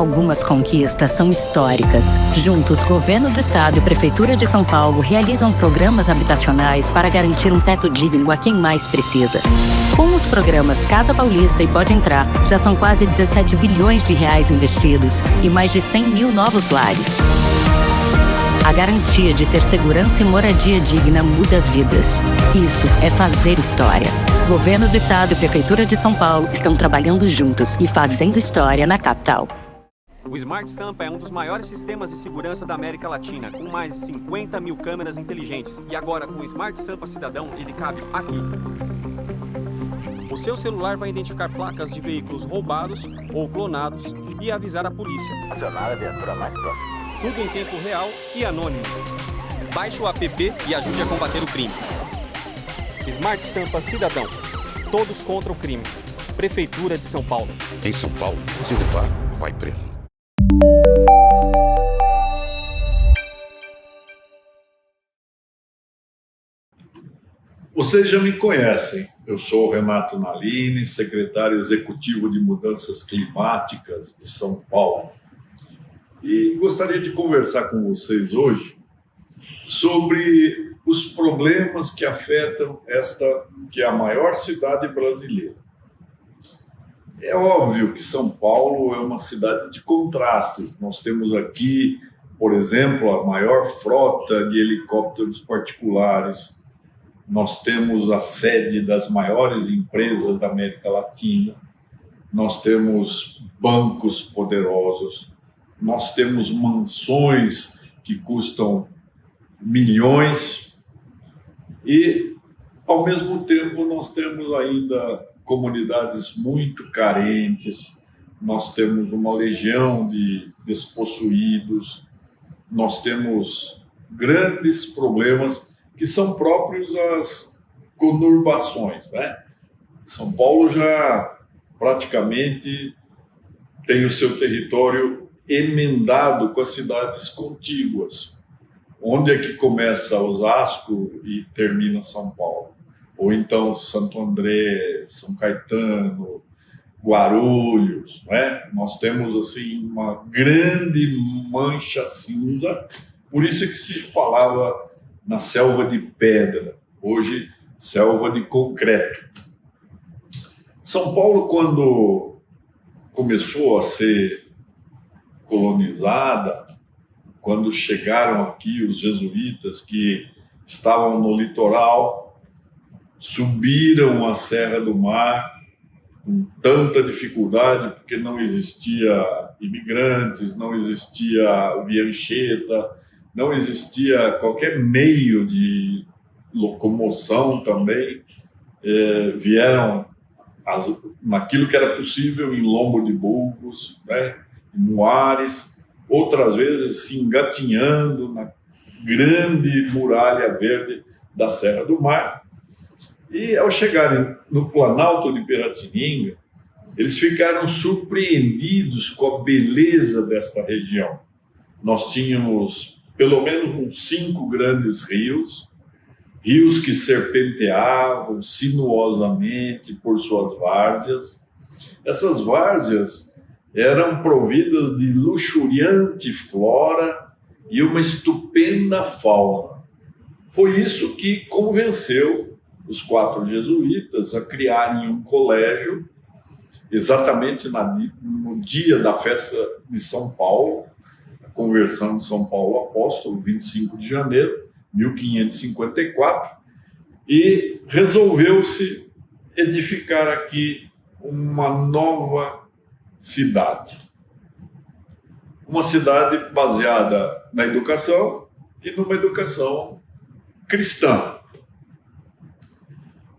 Algumas conquistas são históricas. Juntos, Governo do Estado e Prefeitura de São Paulo realizam programas habitacionais para garantir um teto digno a quem mais precisa. Com os programas Casa Paulista e Pode Entrar, já são quase 17 bilhões de reais investidos e mais de 100 mil novos lares. A garantia de ter segurança e moradia digna muda vidas. Isso é fazer história. Governo do Estado e Prefeitura de São Paulo estão trabalhando juntos e fazendo história na capital. O Smart Sampa é um dos maiores sistemas de segurança da América Latina, com mais de 50 mil câmeras inteligentes. E agora, com o Smart Sampa Cidadão, ele cabe aqui. O seu celular vai identificar placas de veículos roubados ou clonados e avisar a polícia. Acionar a viatura mais próxima. Tudo em tempo real e anônimo. Baixe o app e ajude a combater o crime. Smart Sampa Cidadão. Todos contra o crime. Prefeitura de São Paulo. Em São Paulo, se roubar, vai preso. Vocês já me conhecem. Eu sou o Renato Nalini, secretário executivo de Mudanças Climáticas de São Paulo. E gostaria de conversar com vocês hoje sobre os problemas que afetam esta, que é a maior cidade brasileira. É óbvio que São Paulo é uma cidade de contrastes. Nós temos aqui, por exemplo, a maior frota de helicópteros particulares. Nós temos a sede das maiores empresas da América Latina. Nós temos bancos poderosos. Nós temos mansões que custam milhões. E, ao mesmo tempo, nós temos ainda comunidades muito carentes, nós temos uma legião de despossuídos, nós temos grandes problemas que são próprios às conurbações, né? São Paulo já praticamente tem o seu território emendado com as cidades contíguas. Onde é que começa Osasco e termina São Paulo? Ou então Santo André, São Caetano, Guarulhos, né? Nós temos assim uma grande mancha cinza, por isso que se falava na selva de pedra, hoje selva de concreto. São Paulo, quando começou a ser colonizada, quando chegaram aqui os jesuítas que estavam no litoral, subiram a Serra do Mar com tanta dificuldade, porque não existia imigrantes, não existia via Anchieta, não existia qualquer meio de locomoção também. Vieram naquilo que era possível em lombo de burros, né, em muares, outras vezes se engatinhando na grande muralha verde da Serra do Mar. E ao chegarem no Planalto de Piratininga, eles ficaram surpreendidos com a beleza desta região. Nós tínhamos pelo menos uns 5 grandes rios que serpenteavam sinuosamente por suas várzeas. Essas várzeas eram providas de luxuriante flora e uma estupenda fauna. Foi isso que convenceu os 4 jesuítas a criarem um colégio, exatamente no dia da festa de São Paulo, a conversão de São Paulo Apóstolo, 25 de janeiro de 1554, e resolveu-se edificar aqui uma nova cidade. Uma cidade baseada na educação e numa educação cristã.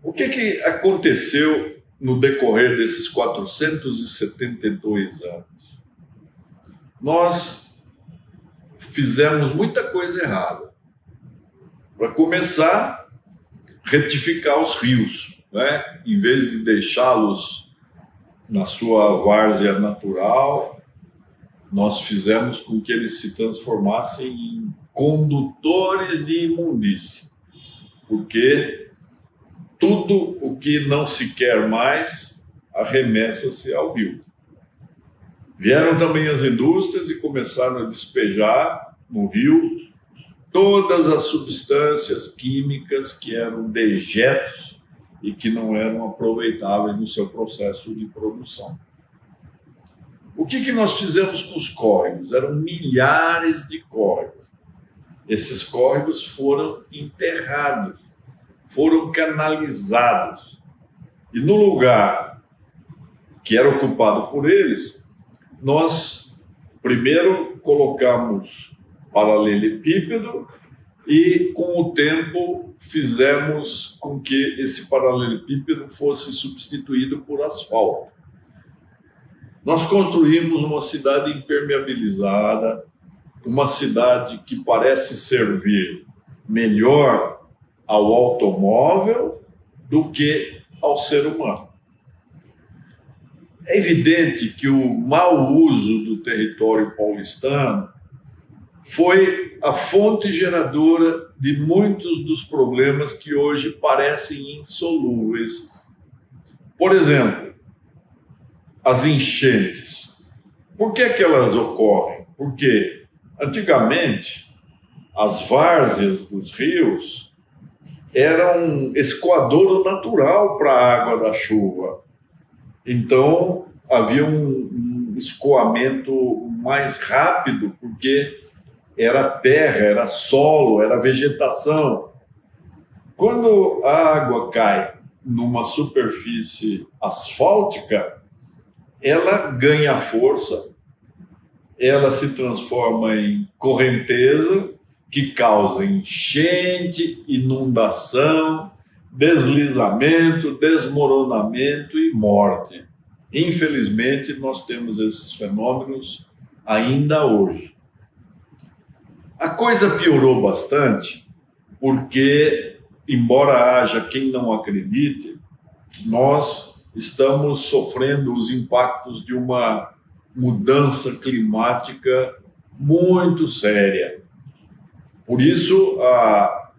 O que aconteceu no decorrer desses 472 anos? Nós fizemos muita coisa errada. Para começar, retificar os rios, né? Em vez de deixá-los na sua várzea natural, nós fizemos com que eles se transformassem em condutores de imundície, porque tudo o que não se quer mais arremessa-se ao rio. Vieram também as indústrias e começaram a despejar no rio todas as substâncias químicas que eram dejetos e que não eram aproveitáveis no seu processo de produção. O que nós fizemos com os córregos? Eram milhares de córregos. Esses córregos foram enterrados, foram canalizados. E no lugar que era ocupado por eles, nós primeiro colocamos paralelepípedo e, com o tempo, fizemos com que esse paralelepípedo fosse substituído por asfalto. Nós construímos uma cidade impermeabilizada, uma cidade que parece servir melhor ao automóvel do que ao ser humano. É evidente que o mau uso do território paulistano foi a fonte geradora de muitos dos problemas que hoje parecem insolúveis. Por exemplo, as enchentes. Por que elas ocorrem? Porque, antigamente, as várzeas dos rios eram um escoadouro natural para a água da chuva. Então, havia um escoamento mais rápido, porque era terra, era solo, era vegetação. Quando a água cai numa superfície asfáltica, ela ganha força, ela se transforma em correnteza, que causa enchente, inundação, deslizamento, desmoronamento e morte. Infelizmente, nós temos esses fenômenos ainda hoje. A coisa piorou bastante porque, embora haja quem não acredite, nós estamos sofrendo os impactos de uma mudança climática muito séria. Por isso, a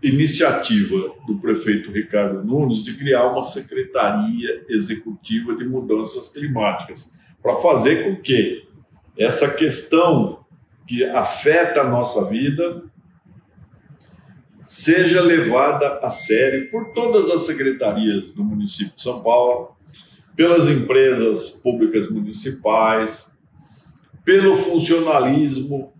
iniciativa do prefeito Ricardo Nunes de criar uma Secretaria Executiva de Mudanças Climáticas, para fazer com que essa questão que afeta a nossa vida seja levada a sério por todas as secretarias do município de São Paulo, pelas empresas públicas municipais, pelo funcionalismo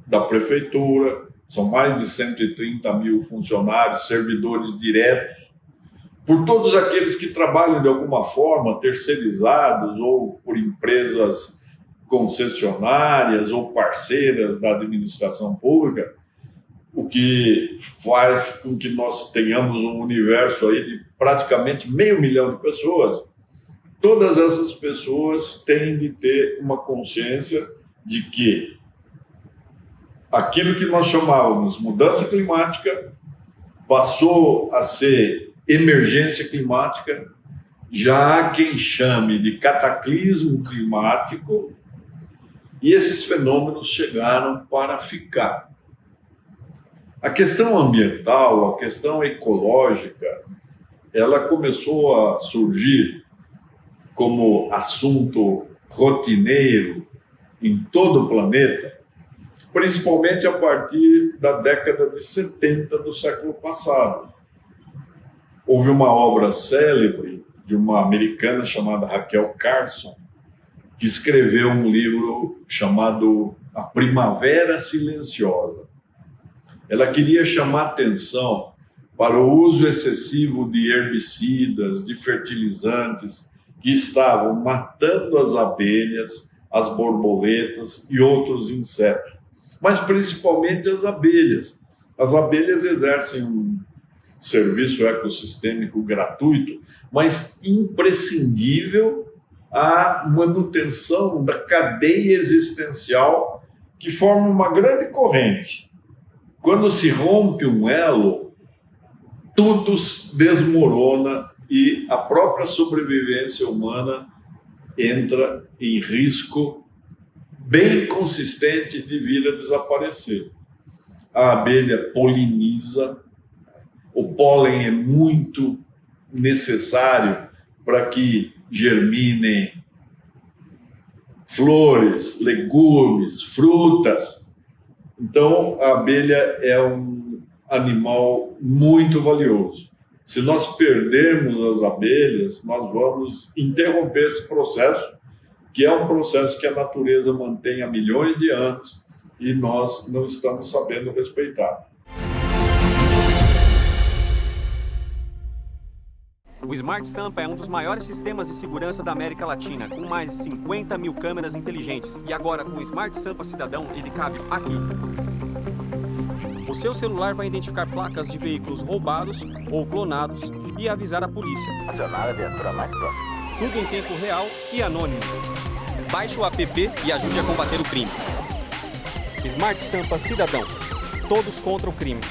da prefeitura. São mais de 130 mil funcionários, servidores diretos, por todos aqueles que trabalham de alguma forma terceirizados ou por empresas concessionárias ou parceiras da administração pública, o que faz com que nós tenhamos um universo aí de praticamente 500 mil de pessoas. Todas essas pessoas têm de ter uma consciência de que aquilo que nós chamávamos mudança climática passou a ser emergência climática. Já há quem chame de cataclismo climático, e esses fenômenos chegaram para ficar. A questão ambiental, a questão ecológica, ela começou a surgir como assunto rotineiro em todo o planeta, principalmente a partir da década de 70 do século passado. Houve uma obra célebre de uma americana chamada Rachel Carson, que escreveu um livro chamado A Primavera Silenciosa. Ela queria chamar atenção para o uso excessivo de herbicidas, de fertilizantes, que estavam matando as abelhas, as borboletas e outros insetos, mas principalmente as abelhas. As abelhas exercem um serviço ecossistêmico gratuito, mas imprescindível à manutenção da cadeia existencial, que forma uma grande corrente. Quando se rompe um elo, tudo desmorona e a própria sobrevivência humana entra em risco bem consistente de vir a desaparecer. A abelha poliniza, o pólen é muito necessário para que germinem flores, legumes, frutas. Então, a abelha é um animal muito valioso. Se nós perdermos as abelhas, nós vamos interromper esse processo, que é um processo que a natureza mantém há milhões de anos e nós não estamos sabendo respeitar. O Smart Sampa é um dos maiores sistemas de segurança da América Latina, com mais de 50 mil câmeras inteligentes. E agora, com o Smart Sampa Cidadão, ele cabe aqui. O seu celular vai identificar placas de veículos roubados ou clonados e avisar a polícia. Acionar a viatura mais próxima. Tudo em tempo real e anônimo. Baixe o app e ajude a combater o crime. Smart Sampa Cidadão. Todos contra o crime.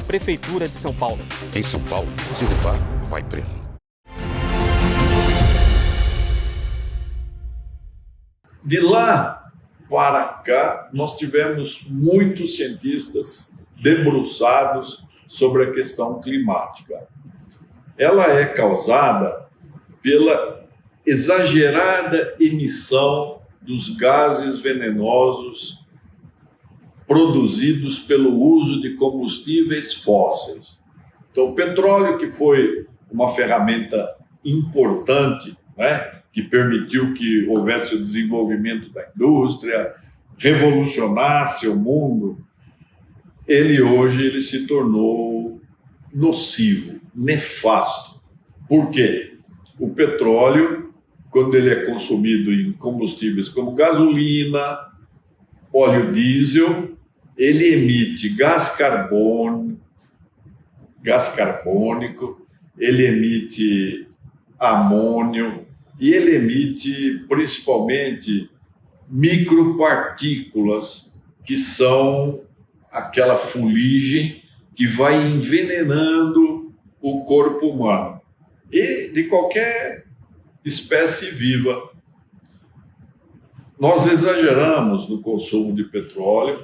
Prefeitura de São Paulo. Em São Paulo, se roubar, vai preso. De lá para cá, nós tivemos muitos cientistas debruçados sobre a questão climática. Ela é causada pela exagerada emissão dos gases venenosos produzidos pelo uso de combustíveis fósseis. Então, o petróleo, que foi uma ferramenta importante, né, que permitiu que houvesse o desenvolvimento da indústria, revolucionasse o mundo, ele se tornou nocivo, nefasto. Por quê? O petróleo, quando ele é consumido em combustíveis como gasolina, óleo diesel, ele emite gás carbônico, ele emite amônio e ele emite principalmente micropartículas, que são aquela fuligem que vai envenenando o corpo humano e de qualquer espécie viva. Nós exageramos no consumo de petróleo,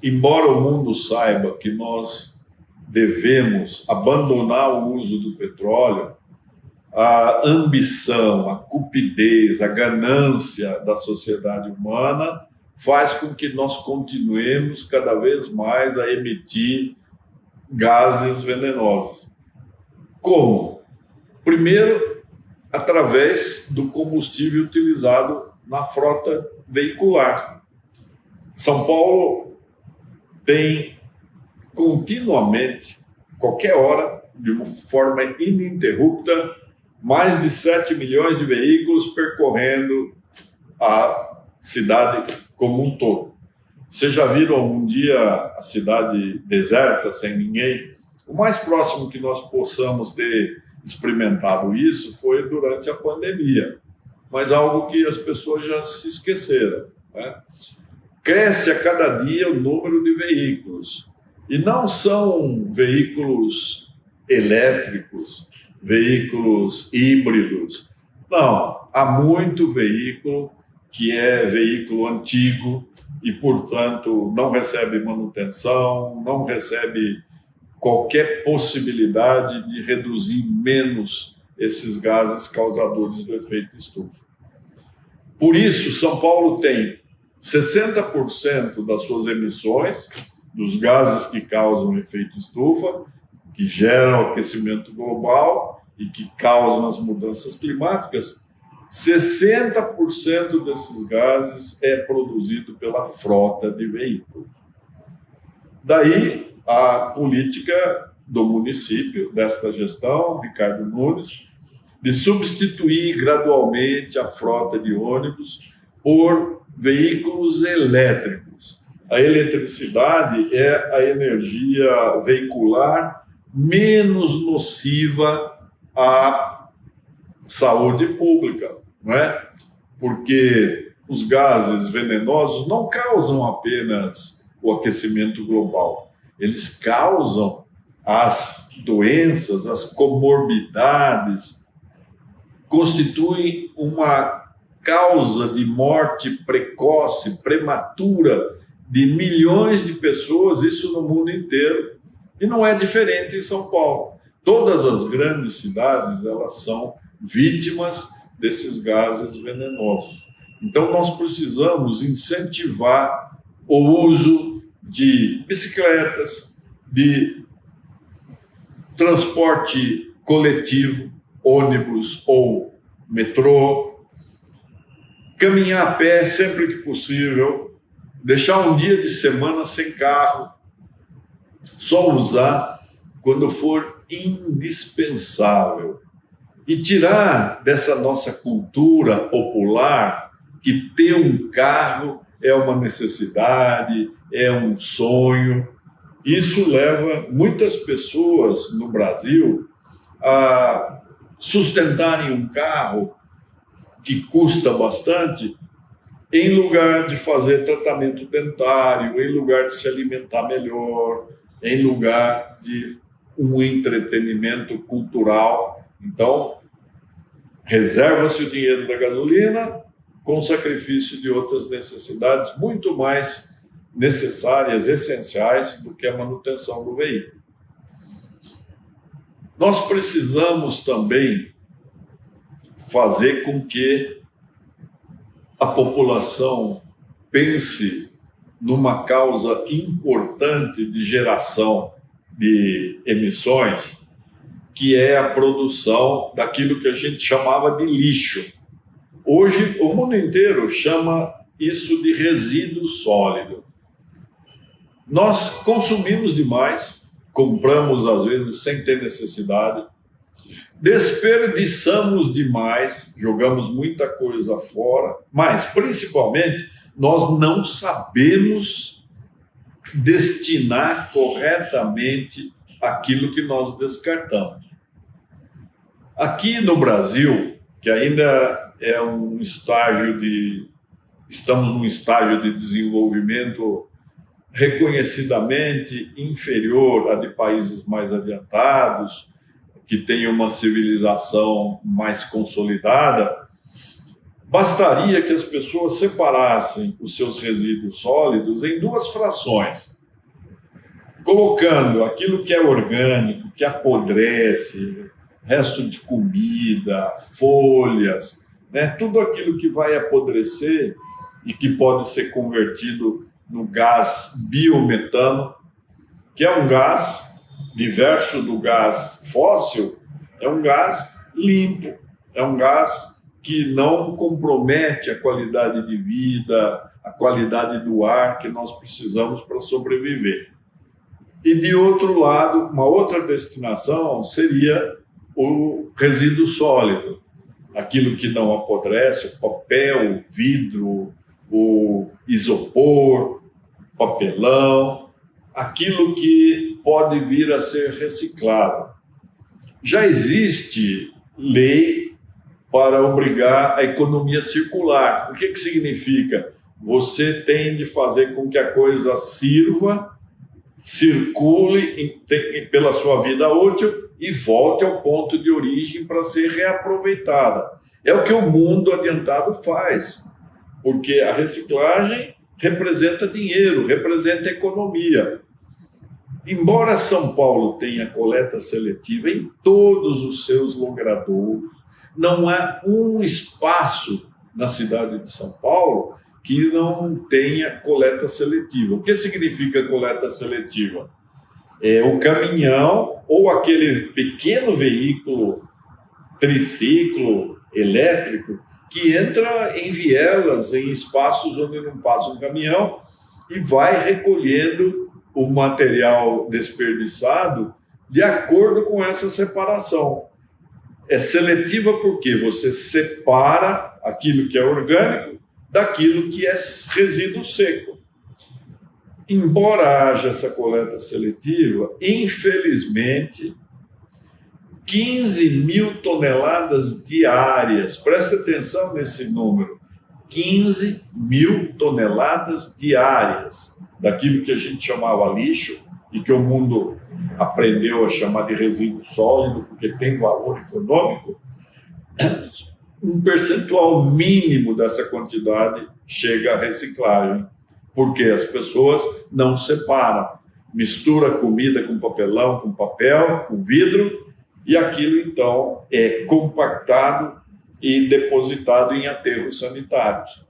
embora o mundo saiba que nós devemos abandonar o uso do petróleo. A ambição, a cupidez, a ganância da sociedade humana faz com que nós continuemos cada vez mais a emitir gases venenosos. Como? Primeiro, através do combustível utilizado na frota veicular. São Paulo tem continuamente, qualquer hora, de uma forma ininterrupta, mais de 7 milhões de veículos percorrendo a cidade como um todo. Vocês já viram algum dia a cidade deserta, sem ninguém? O mais próximo que nós possamos ter experimentado isso foi durante a pandemia, mas algo que as pessoas já se esqueceram, né? Cresce a cada dia o número de veículos, e não são veículos elétricos, veículos híbridos. Não, há muito veículo que é veículo antigo e, portanto, não recebe manutenção, não recebe qualquer possibilidade de reduzir menos esses gases causadores do efeito estufa. Por isso, São Paulo tem 60% das suas emissões, dos gases que causam efeito estufa, que geram aquecimento global e que causam as mudanças climáticas, 60% desses gases é produzido pela frota de veículos. Daí a política do município, desta gestão, Ricardo Nunes, de substituir gradualmente a frota de ônibus por veículos elétricos. A eletricidade é a energia veicular menos nociva à saúde pública, não é? Porque os gases venenosos não causam apenas o aquecimento global, eles causam as doenças, as comorbidades, constituem uma causa de morte precoce, prematura, de milhões de pessoas, isso no mundo inteiro, e não é diferente em São Paulo. Todas as grandes cidades, elas são vítimas desses gases venenosos. Então, nós precisamos incentivar o uso de bicicletas, de transporte coletivo, ônibus ou metrô, caminhar a pé sempre que possível, deixar um dia de semana sem carro, só usar quando for indispensável. E tirar dessa nossa cultura popular que ter um carro é uma necessidade, é um sonho. Isso leva muitas pessoas no Brasil a sustentarem um carro que custa bastante, em lugar de fazer tratamento dentário, em lugar de se alimentar melhor, em lugar de um entretenimento cultural. Então, reserva-se o dinheiro da gasolina com sacrifício de outras necessidades muito mais necessárias, essenciais, do que a manutenção do veículo. Nós precisamos também fazer com que a população pense numa causa importante de geração de emissões, que é a produção daquilo que a gente chamava de lixo. Hoje, o mundo inteiro chama isso de resíduo sólido. Nós consumimos demais, compramos às vezes sem ter necessidade, desperdiçamos demais, jogamos muita coisa fora, mas principalmente nós não sabemos destinar corretamente aquilo que nós descartamos. Aqui no Brasil, que ainda é estamos num estágio de desenvolvimento reconhecidamente inferior a de países mais adiantados, que têm uma civilização mais consolidada, bastaria que as pessoas separassem os seus resíduos sólidos em duas frações, colocando aquilo que é orgânico, que apodrece, resto de comida, folhas, tudo aquilo que vai apodrecer e que pode ser convertido no gás biometano, que é um gás diverso do gás fóssil, é um gás limpo, é um gás que não compromete a qualidade de vida, a qualidade do ar que nós precisamos para sobreviver. E, de outro lado, uma outra destinação seria o resíduo sólido, aquilo que não apodrece, o papel, o vidro, o isopor, papelão, aquilo que pode vir a ser reciclado. Já existe lei para obrigar a economia circular. O que significa? Você tem de fazer com que a coisa sirva, circule pela sua vida útil e volte ao ponto de origem para ser reaproveitada. É o que o mundo adiantado faz, porque a reciclagem representa dinheiro, representa economia. Embora São Paulo tenha coleta seletiva em todos os seus logradouros, não há um espaço na cidade de São Paulo que não tenha coleta seletiva. O que significa coleta seletiva? É o caminhão ou aquele pequeno veículo triciclo elétrico que entra em vielas, em espaços onde não passa um caminhão e vai recolhendo o material desperdiçado de acordo com essa separação. É seletiva porque você separa aquilo que é orgânico daquilo que é resíduo seco. Embora haja essa coleta seletiva, infelizmente, 15 mil toneladas diárias, presta atenção nesse número, 15 mil toneladas diárias daquilo que a gente chamava lixo e que o mundo aprendeu a chamar de resíduo sólido, porque tem valor econômico, um percentual mínimo dessa quantidade chega à reciclagem, porque as pessoas não separam, mistura comida com papelão, com papel, com vidro, e aquilo então é compactado e depositado em aterros sanitários.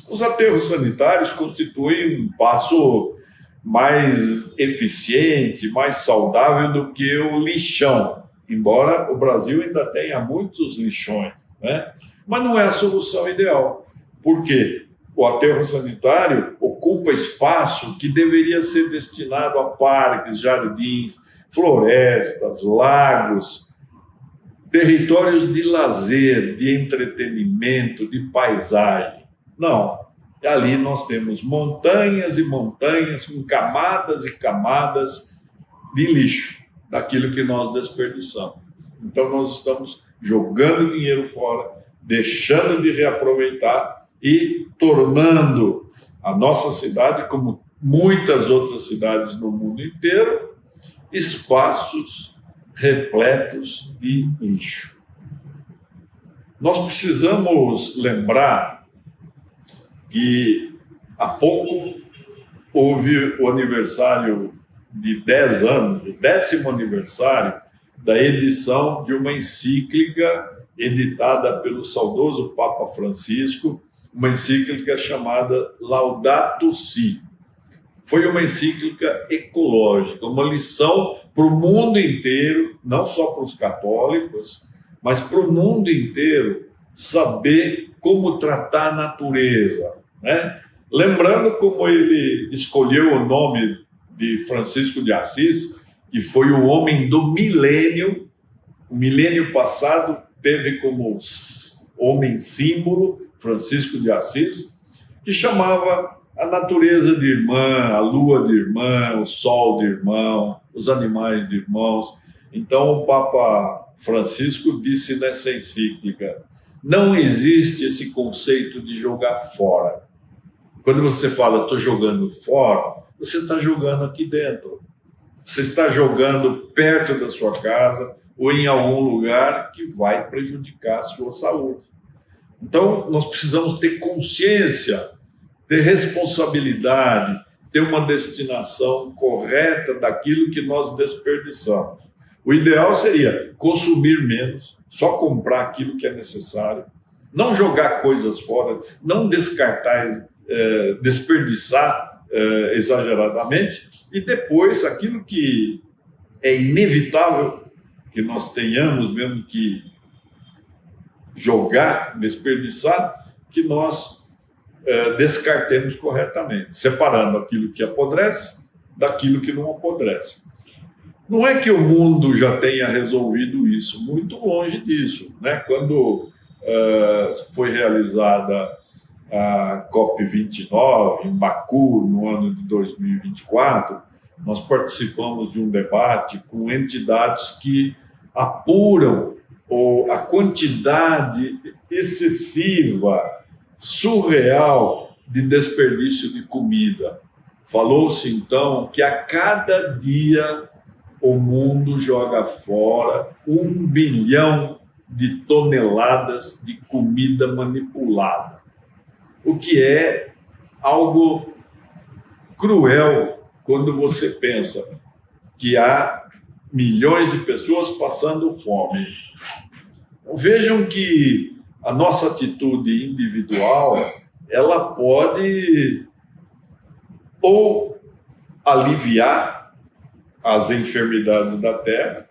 Os aterros sanitários constituem um passo mais eficiente, mais saudável do que o lixão, embora o Brasil ainda tenha muitos lixões, né? Mas não é a solução ideal. Por quê? O aterro sanitário ocupa espaço que deveria ser destinado a parques, jardins, florestas, lagos, territórios de lazer, de entretenimento, de paisagem. Não. Ali nós temos montanhas e montanhas com camadas e camadas de lixo, daquilo que nós desperdiçamos. Então nós estamos jogando dinheiro fora, deixando de reaproveitar e tornando a nossa cidade, como muitas outras cidades no mundo inteiro, espaços repletos de lixo. Nós precisamos lembrar que há pouco houve o aniversário de 10 anos, o 10º aniversário da edição de uma encíclica editada pelo saudoso Papa Francisco, uma encíclica chamada Laudato Si. Foi uma encíclica ecológica, uma lição para o mundo inteiro, não só para os católicos, mas para o mundo inteiro, saber como tratar a natureza, né? Lembrando como ele escolheu o nome de Francisco de Assis, que foi o homem do milênio. O milênio passado teve como homem símbolo Francisco de Assis, que chamava a natureza de irmã, a lua de irmã, o sol de irmão, os animais de irmãos. Então o Papa Francisco disse nessa encíclica: não existe esse conceito de jogar fora. Quando você fala, estou jogando fora, você está jogando aqui dentro. Você está jogando perto da sua casa ou em algum lugar que vai prejudicar a sua saúde. Então, nós precisamos ter consciência, ter responsabilidade, ter uma destinação correta daquilo que nós desperdiçamos. O ideal seria consumir menos, só comprar aquilo que é necessário, não jogar coisas fora, não descartar, desperdiçar exageradamente, e depois aquilo que é inevitável que nós tenhamos mesmo que jogar, desperdiçar, que nós descartemos corretamente, separando aquilo que apodrece daquilo que não apodrece. Não é que o mundo já tenha resolvido isso, muito longe disso, né? Quando foi realizada a COP29 em Baku, no ano de 2024, nós participamos de um debate com entidades que apuram a quantidade excessiva, surreal de desperdício de comida. Falou-se, então, que a cada dia o mundo joga fora 1 bilhão de toneladas de comida manipulada, o que é algo cruel quando você pensa que há milhões de pessoas passando fome. Vejam que a nossa atitude individual, ela pode ou aliviar as enfermidades da Terra,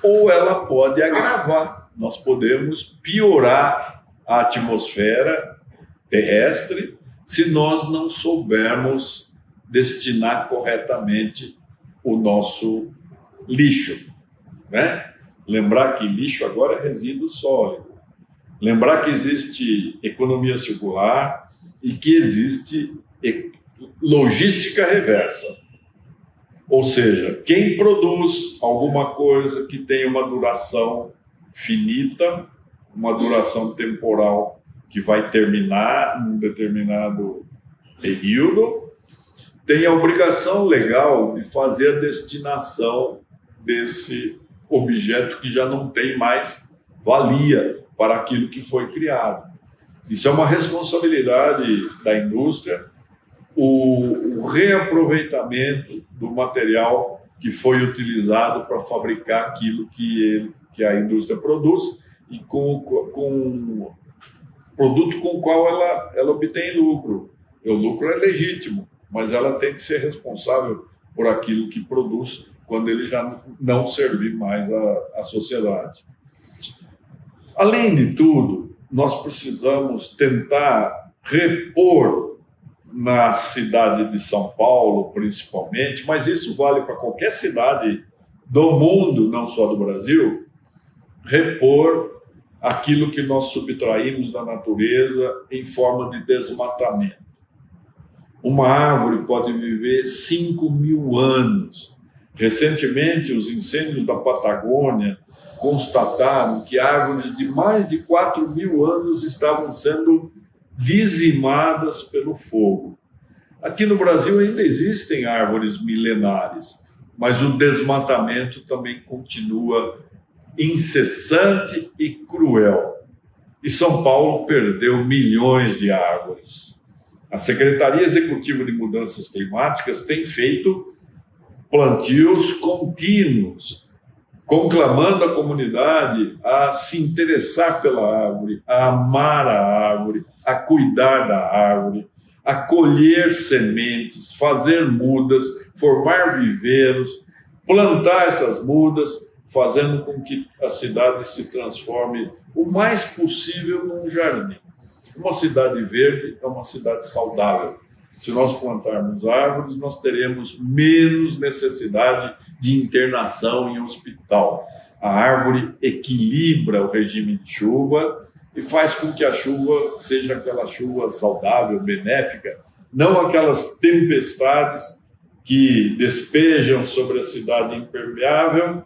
ou ela pode agravar. Nós podemos piorar a atmosfera terrestre se nós não soubermos destinar corretamente o nosso lixo, né? Lembrar que lixo agora é resíduo sólido. Lembrar que existe economia circular e que existe logística reversa. Ou seja, quem produz alguma coisa que tem uma duração finita, uma duração temporal que vai terminar num determinado período, tem a obrigação legal de fazer a destinação desse objeto que já não tem mais valia para aquilo que foi criado. Isso é uma responsabilidade da indústria, o reaproveitamento do material que foi utilizado para fabricar aquilo que a indústria produz, e com produto com o qual ela obtém lucro. E o lucro é legítimo, mas ela tem que ser responsável por aquilo que produz quando ele já não servir mais à sociedade. Além de tudo, nós precisamos tentar repor na cidade de São Paulo, principalmente, mas isso vale para qualquer cidade do mundo, não só do Brasil, repor aquilo que nós subtraímos da natureza em forma de desmatamento. Uma árvore pode viver 5.000 anos. Recentemente, os incêndios da Patagônia constataram que árvores de mais de 4.000 anos estavam sendo dizimadas pelo fogo. Aqui no Brasil ainda existem árvores milenares, mas o desmatamento também continua incessante e cruel. E São Paulo perdeu milhões de árvores. A Secretaria Executiva de Mudanças Climáticas tem feito plantios contínuos, conclamando a comunidade a se interessar pela árvore, a amar a árvore, a cuidar da árvore, a colher sementes, fazer mudas, formar viveiros, plantar essas mudas, fazendo com que a cidade se transforme o mais possível num jardim. Uma cidade verde é uma cidade saudável. Se nós plantarmos árvores, nós teremos menos necessidade de internação em hospital. A árvore equilibra o regime de chuva e faz com que a chuva seja aquela chuva saudável, benéfica, não aquelas tempestades que despejam sobre a cidade impermeável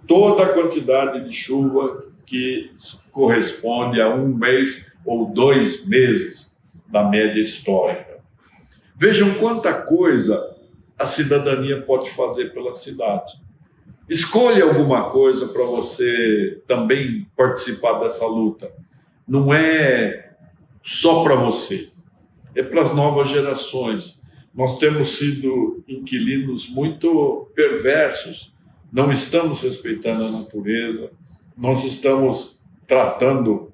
toda a quantidade de chuva que corresponde a 1 mês ou 2 meses da média histórica. Vejam quanta coisa a cidadania pode fazer pela cidade. Escolha alguma coisa para você também participar dessa luta. Não é só para você, é para as novas gerações. Nós temos sido inquilinos muito perversos, não estamos respeitando a natureza, nós estamos tratando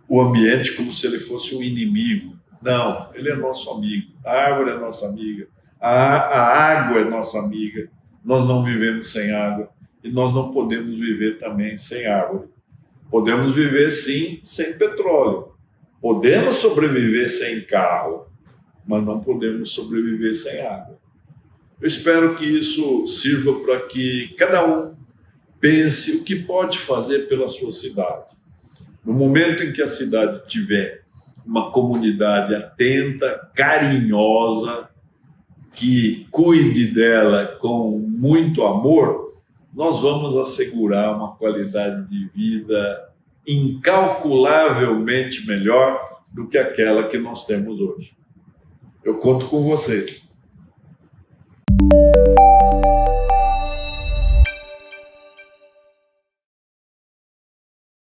o ambiente como se ele fosse um inimigo. Não, ele é nosso amigo, a árvore é nossa amiga, a água é nossa amiga. Nós não vivemos sem água e nós não podemos viver também sem árvore. Podemos viver, sim, sem petróleo. Podemos sobreviver sem carro, mas não podemos sobreviver sem água. Eu espero que isso sirva para que cada um pense o que pode fazer pela sua cidade. No momento em que a cidade tiver uma comunidade atenta, carinhosa, que cuide dela com muito amor, nós vamos assegurar uma qualidade de vida incalculavelmente melhor do que aquela que nós temos hoje. Eu conto com vocês.